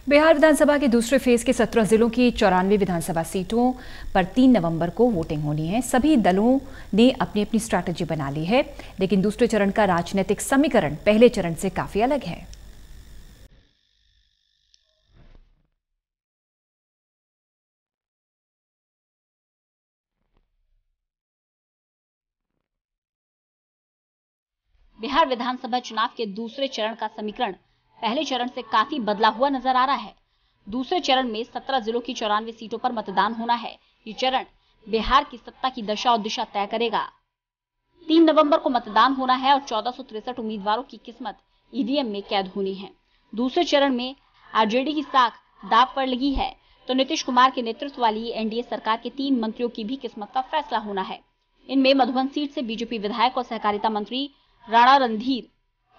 बिहार विधानसभा के दूसरे फेज के 17 जिलों की 94 विधानसभा सीटों पर 3 नवंबर को वोटिंग होनी है। सभी दलों ने अपनी अपनी स्ट्रैटेजी बना ली है, लेकिन दूसरे चरण का राजनीतिक समीकरण पहले चरण से काफी अलग है। बिहार विधानसभा चुनाव के दूसरे चरण का समीकरण पहले चरण से काफी बदला हुआ नजर आ रहा है। दूसरे चरण में 17 जिलों की 94 सीटों पर मतदान होना है। ये चरण बिहार की सत्ता की दशा और दिशा तय करेगा। 3 नवंबर को मतदान होना है और 1463 उम्मीदवारों की किस्मत ईवीएम में कैद होनी है। दूसरे चरण में आरजेडी की साख दांव पर लगी है तो नीतीश कुमार के नेतृत्व वाली एनडीए सरकार के 3 मंत्रियों की भी किस्मत का फैसला होना है। इनमें मधुबन सीट से बीजेपी विधायक और सहकारिता मंत्री राणा रणधीर,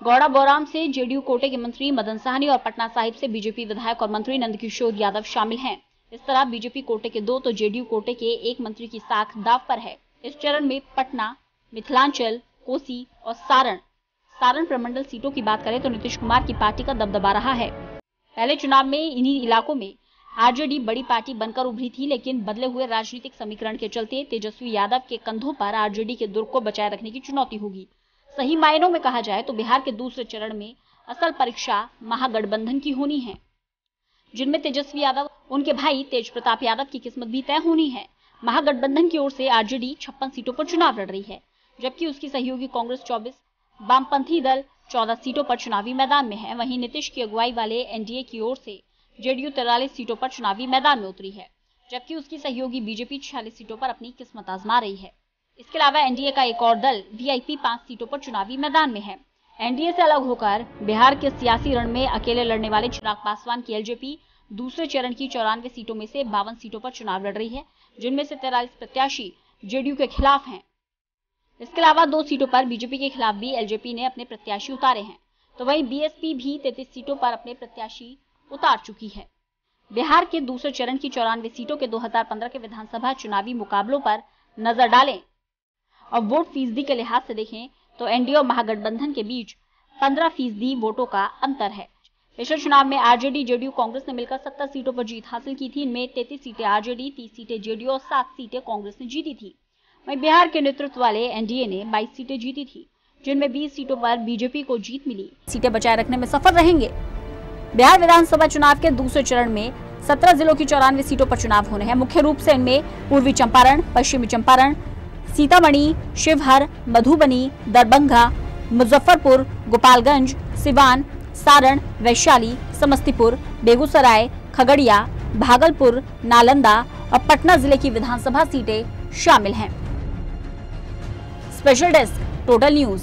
गौड़ा बौराम से जेडीयू कोटे के मंत्री मदन साहनी और पटना साहिब से बीजेपी विधायक और मंत्री नंदकिशोर यादव शामिल हैं। इस तरह बीजेपी कोटे के 2 तो जेडीयू कोटे के 1 मंत्री की साख दांव पर है। इस चरण में पटना, मिथिलांचल, कोसी और सारण प्रमंडल सीटों की बात करें तो नीतीश कुमार की पार्टी का दबदबा रहा है। पहले चुनाव में इन्हीं इलाकों में आरजेडी बड़ी पार्टी बनकर उभरी थी, लेकिन बदले हुए राजनीतिक समीकरण के चलते तेजस्वी यादव के कंधों पर आरजेडी के दुर्ग को बचाए रखने की चुनौती होगी। सही मायनों में कहा जाए तो बिहार के दूसरे चरण में असल परीक्षा महागठबंधन की होनी है, जिनमें तेजस्वी यादव, उनके भाई तेज प्रताप यादव की किस्मत भी तय होनी है। महागठबंधन की ओर से आरजेडी 56 सीटों पर चुनाव लड़ रही है, जबकि उसकी सहयोगी कांग्रेस 24, वामपंथी दल 14 सीटों पर चुनावी मैदान में है। वहीं नीतीश की अगुवाई वाले एनडीए की ओर से जेडीयू 43 सीटों पर चुनावी मैदान में उतरी है, जबकि उसकी सहयोगी बीजेपी 46 सीटों पर अपनी किस्मत आजमा रही है। इसके अलावा एनडीए का एक और दल वीआईपी 5 सीटों पर चुनावी मैदान में है। एनडीए से अलग होकर बिहार के सियासी रण में अकेले लड़ने वाले चिराग पासवान की एलजेपी दूसरे चरण की 94 सीटों में से 52 सीटों पर चुनाव लड़ रही है, जिनमें से 43 प्रत्याशी जेडीयू के खिलाफ हैं। इसके अलावा 2 सीटों पर बीजेपी के खिलाफ भी एलजेपी ने अपने प्रत्याशी उतारे हैं, तो वहीं बीएसपी भी 33 सीटों पर अपने प्रत्याशी उतार चुकी है। बिहार के दूसरे चरण की 94 सीटों के 2015 के विधानसभा चुनावी मुकाबलों पर नजर डालें और वोट फीसदी के लिहाज से देखें तो एनडीए और महागठबंधन के बीच 15% वोटों का अंतर है। पिछले चुनाव में आरजेडी, जेडीयू, कांग्रेस ने मिलकर 70 सीटों पर जीत हासिल की थी। इनमें 33 सीटें आरजेडी, 30 सीटें जेडीयू और 7 सीटें कांग्रेस ने जीती थी। वहीं बिहार के नेतृत्व वाले एनडीए ने 22 सीटें जीती थी, जिनमें 20 सीटों पर बीजेपी को जीत मिली। सीटें बचाए रखने में सफल रहेंगे। बिहार विधानसभा चुनाव के दूसरे चरण में 17 जिलों की 94 सीटों पर चुनाव होने हैं। मुख्य रूप से इनमें पूर्वी चंपारण, पश्चिमी चंपारण, सीतामढ़ी, शिवहर, मधुबनी, दरभंगा, मुजफ्फरपुर, गोपालगंज, सिवान, सारण, वैशाली, समस्तीपुर, बेगूसराय, खगड़िया, भागलपुर, नालंदा और पटना जिले की विधानसभा सीटें शामिल हैं। Special desk, total news.